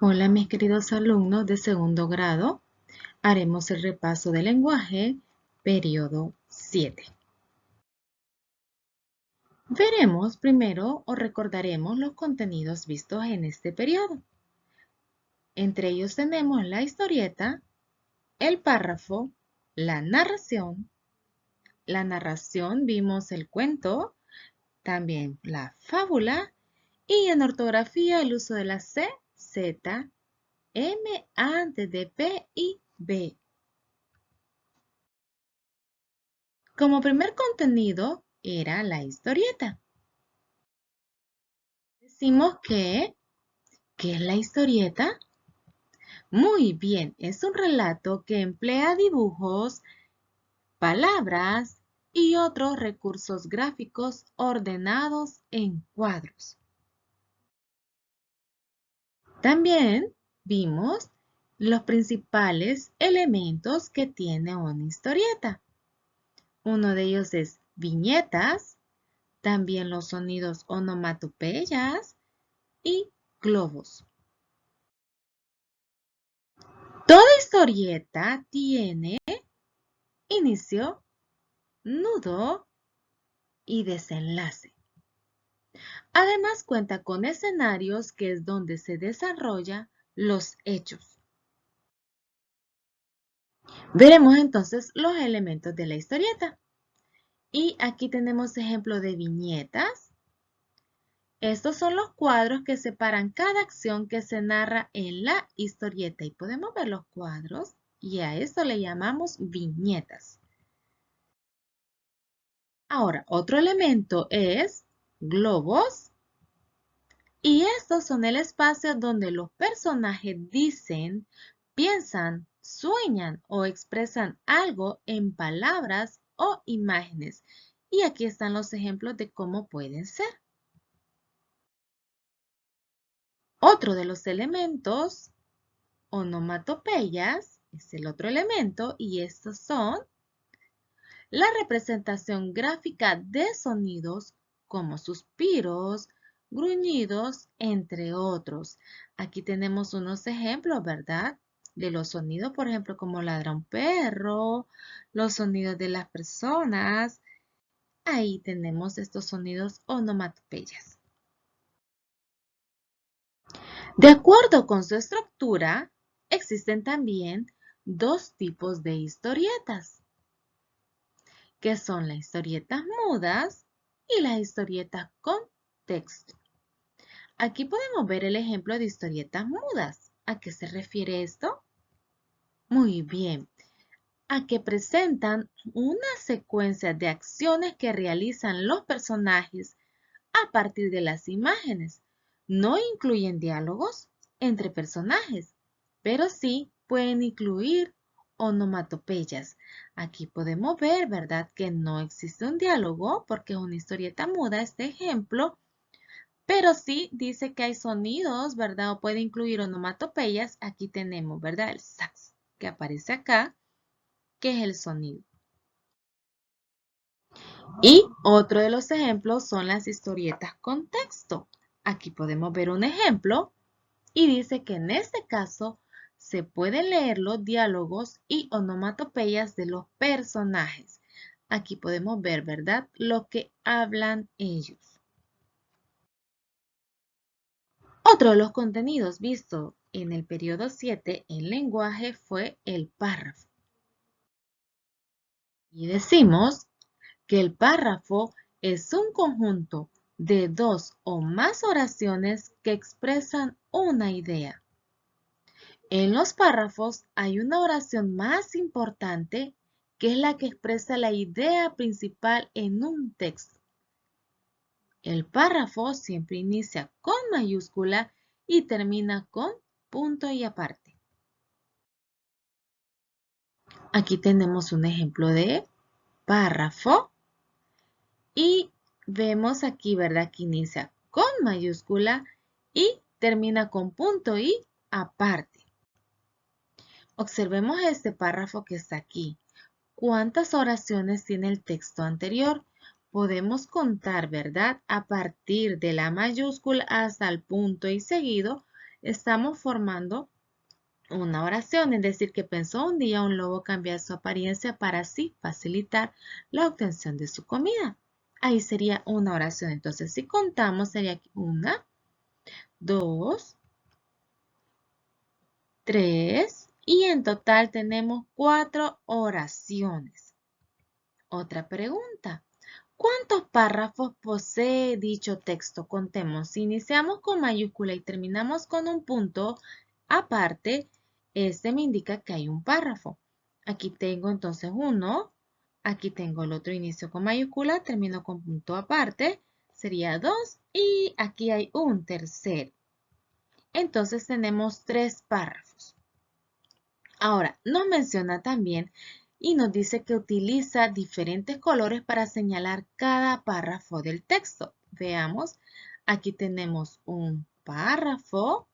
Hola mis queridos alumnos de segundo grado, haremos el repaso del lenguaje, periodo 7. Veremos primero o recordaremos los contenidos vistos en este periodo. Entre ellos tenemos la historieta, el párrafo, la narración. La narración vimos el cuento, también la fábula y en ortografía el uso de la C, Z, M antes de P y B. Como primer contenido era la historieta. Decimos que, ¿qué es la historieta? Muy bien, es un relato que emplea dibujos, palabras y otros recursos gráficos ordenados en cuadros. También vimos los principales elementos que tiene una historieta. Uno de ellos es viñetas, también los sonidos onomatopeyas y globos. Toda historieta tiene inicio, nudo y desenlace. Además cuenta con escenarios que es donde se desarrollan los hechos. Veremos entonces los elementos de la historieta. Y aquí tenemos ejemplo de viñetas. Estos son los cuadros que separan cada acción que se narra en la historieta. Y podemos ver los cuadros y a esto le llamamos viñetas. Ahora, otro elemento es globos. Y estos son el espacio donde los personajes dicen, piensan, sueñan o expresan algo en palabras o imágenes. Y aquí están los ejemplos de cómo pueden ser. Otro de los elementos, onomatopeyas, es el otro elemento y estos son la representación gráfica de sonidos como suspiros, gruñidos, entre otros. Aquí tenemos unos ejemplos, ¿verdad? De los sonidos, por ejemplo, como ladra un perro, los sonidos de las personas. Ahí tenemos estos sonidos onomatopeyas. De acuerdo con su estructura, existen también dos tipos de historietas, que son las historietas mudas y las historietas con texto. Aquí podemos ver el ejemplo de historietas mudas. ¿A qué se refiere esto? Muy bien, a que presentan una secuencia de acciones que realizan los personajes a partir de las imágenes. No incluyen diálogos entre personajes, pero sí pueden incluir onomatopeyas. Aquí podemos ver, ¿verdad?, que no existe un diálogo porque es una historieta muda este ejemplo, pero sí dice que hay sonidos, ¿verdad? O puede incluir onomatopeyas. Aquí tenemos, ¿verdad?, el sax que aparece acá, que es el sonido. Y otro de los ejemplos son las historietas con texto. Aquí podemos ver un ejemplo y dice que en este caso se pueden leer los diálogos y onomatopeyas de los personajes. Aquí podemos ver, ¿verdad?, lo que hablan ellos. Otro de los contenidos visto en el periodo 7 en lenguaje fue el párrafo. Y decimos que el párrafo es un conjunto de dos o más oraciones que expresan una idea. En los párrafos hay una oración más importante que es la que expresa la idea principal en un texto. El párrafo siempre inicia con mayúscula y termina con punto y aparte. Aquí tenemos un ejemplo de párrafo y vemos aquí, ¿verdad?, que inicia con mayúscula y termina con punto y aparte. Observemos este párrafo que está aquí. ¿Cuántas oraciones tiene el texto anterior? Podemos contar, ¿verdad?, a partir de la mayúscula hasta el punto y seguido estamos formando una oración, es decir, que pensó un día un lobo cambiar su apariencia para así facilitar la obtención de su comida. Ahí sería una oración. Entonces, si contamos, sería 1, 2, 3 y en total tenemos 4 oraciones. Otra pregunta. ¿Cuántos párrafos posee dicho texto? Contemos. Si iniciamos con mayúscula y terminamos con un punto aparte, este me indica que hay un párrafo. Aquí tengo entonces uno. Aquí tengo el otro inicio con mayúscula, termino con punto aparte. Sería 2 y aquí hay un tercero. Entonces tenemos 3 párrafos. Ahora, nos menciona también y nos dice que utiliza diferentes colores para señalar cada párrafo del texto. Veamos, aquí tenemos un párrafo,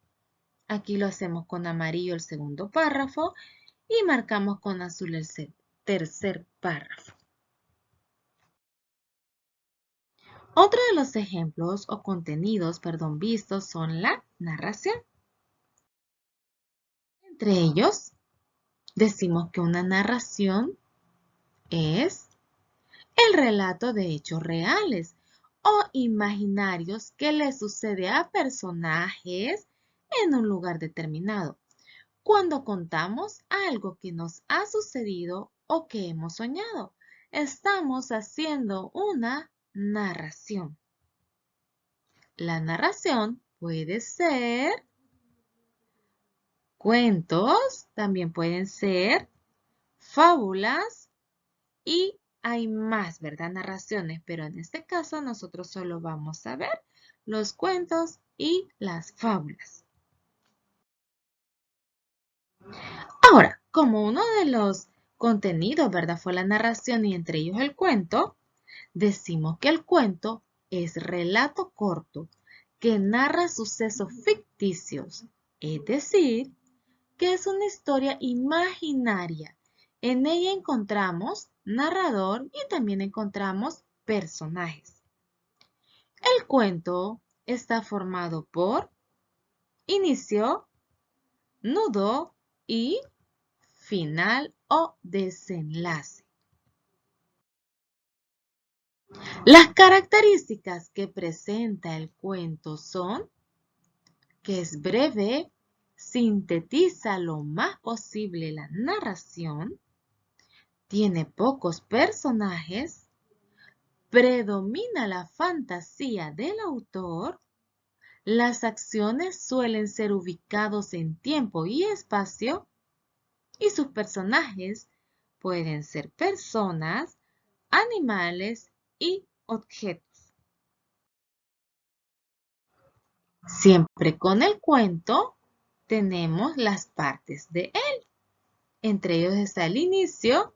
aquí lo hacemos con amarillo el segundo párrafo y marcamos con azul el tercer párrafo. Otro de los ejemplos o contenidos, vistos son la narración. Entre ellos, decimos que una narración es el relato de hechos reales o imaginarios que le sucede a personajes en un lugar determinado. Cuando contamos algo que nos ha sucedido o que hemos soñado, estamos haciendo una narración. La narración puede ser cuentos, también pueden ser fábulas y hay más, ¿verdad? Narraciones, pero en este caso nosotros solo vamos a ver los cuentos y las fábulas. Ahora, como uno de los contenidos, ¿verdad? Fue la narración y entre ellos el cuento, decimos que el cuento es relato corto que narra sucesos ficticios, es decir, que es una historia imaginaria. En ella encontramos narrador y también encontramos personajes. El cuento está formado por inicio, nudo y final o desenlace. Las características que presenta el cuento son que es breve, sintetiza lo más posible la narración, tiene pocos personajes, predomina la fantasía del autor, las acciones suelen ser ubicados en tiempo y espacio y sus personajes pueden ser personas, animales y objetos. Siempre con el cuento tenemos las partes de él. Entre ellos está el inicio,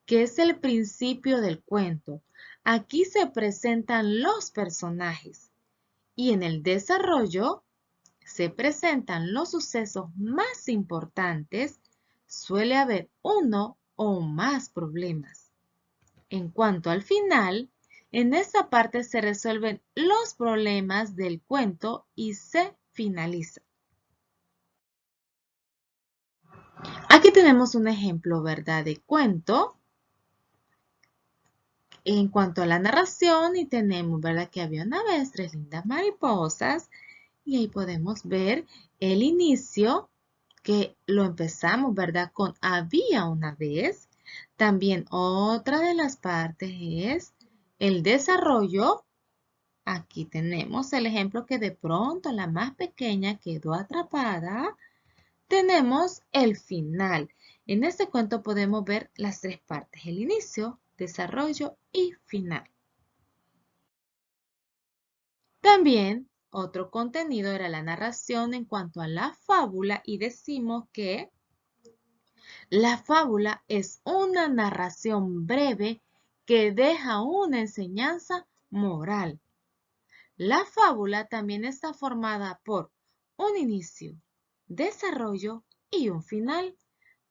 que es el principio del cuento. Aquí se presentan los personajes y en el desarrollo se presentan los sucesos más importantes. Suele haber uno o más problemas. En cuanto al final, en esta parte se resuelven los problemas del cuento y se finaliza. Aquí tenemos un ejemplo, ¿verdad?, de cuento. En cuanto a la narración, y tenemos, ¿verdad?, que había una vez 3 lindas mariposas. Y ahí podemos ver el inicio, que lo empezamos, ¿verdad?, con había una vez. También otra de las partes es el desarrollo. Aquí tenemos el ejemplo que de pronto la más pequeña quedó atrapada. Tenemos el final. En este cuento podemos ver las 3 partes, el inicio, desarrollo y final. También otro contenido era la narración en cuanto a la fábula y decimos que la fábula es una narración breve que deja una enseñanza moral. La fábula también está formada por un inicio, desarrollo y un final,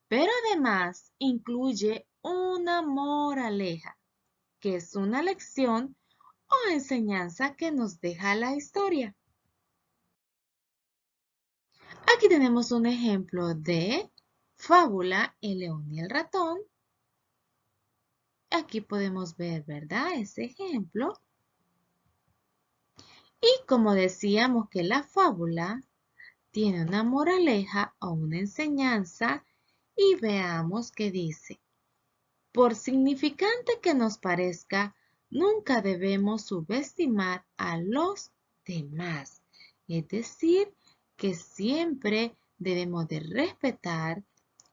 pero además incluye una moraleja, que es una lección o enseñanza que nos deja la historia. Aquí tenemos un ejemplo de fábula, el león y el ratón. Aquí podemos ver, ¿verdad? Ese ejemplo. Y como decíamos que la fábula tiene una moraleja o una enseñanza, y veamos qué dice. Por significante que nos parezca, nunca debemos subestimar a los demás. Es decir, que siempre debemos de respetar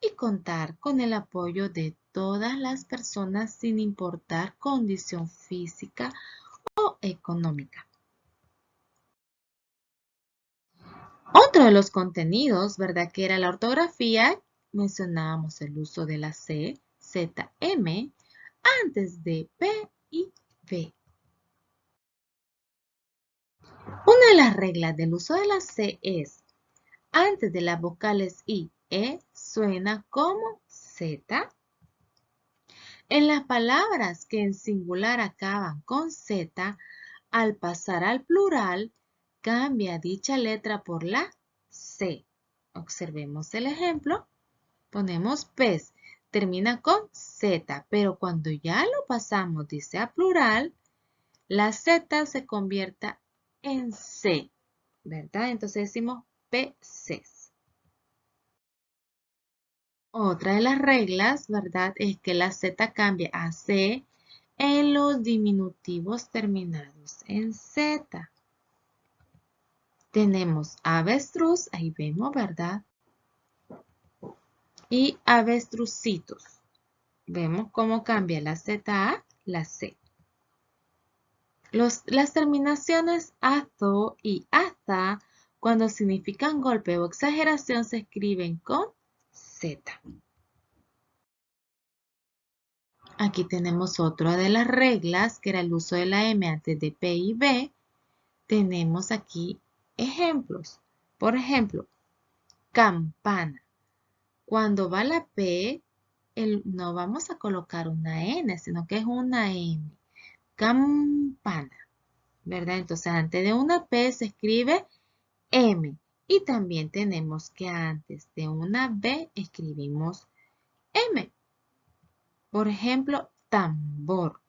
y contar con el apoyo de todas las personas sin importar condición física o económica. Otro de los contenidos, ¿verdad? Que era la ortografía, mencionábamos el uso de la C, Z, M, antes de P y V. Una de las reglas del uso de la C es, antes de las vocales I, E, suena como Z. En las palabras que en singular acaban con Z, al pasar al plural, cambia dicha letra por la C. Observemos el ejemplo. Ponemos pez, termina con Z, pero cuando ya lo pasamos, dice a plural, la Z se convierte en C, ¿verdad? Entonces decimos peces. Otra de las reglas, ¿verdad? Es que la Z cambia a C en los diminutivos terminados en Z. Tenemos avestruz, ahí vemos, ¿verdad? Y avestrucitos. Vemos cómo cambia la Z a la C. Las terminaciones azo y aza, cuando significan golpe o exageración, se escriben con Z. Aquí tenemos otra de las reglas, que era el uso de la M antes de P y B. Tenemos aquí ejemplos. Por ejemplo, campana. Cuando va la P, no vamos a colocar una N, sino que es una M. Campana, ¿verdad? Entonces, antes de una P se escribe M. Y también tenemos que antes de una B escribimos M. Por ejemplo, tambor.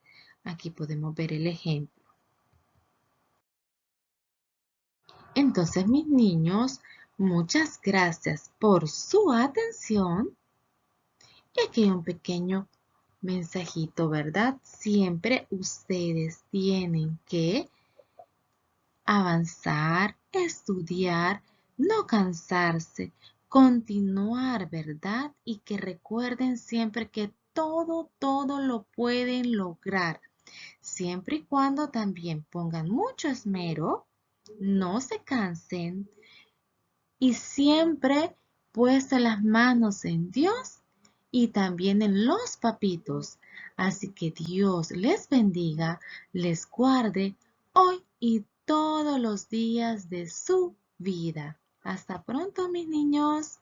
Aquí podemos ver el ejemplo. Entonces, mis niños, muchas gracias por su atención. Y aquí hay un pequeño mensajito, ¿verdad? Siempre ustedes tienen que avanzar, estudiar, no cansarse, continuar, ¿verdad? Y que recuerden siempre que todo lo pueden lograr, siempre y cuando también pongan mucho esmero, no se cansen y siempre puesten las manos en Dios y también en los papitos. Así que Dios les bendiga, les guarde hoy y todos los días de su vida. Hasta pronto, mis niños.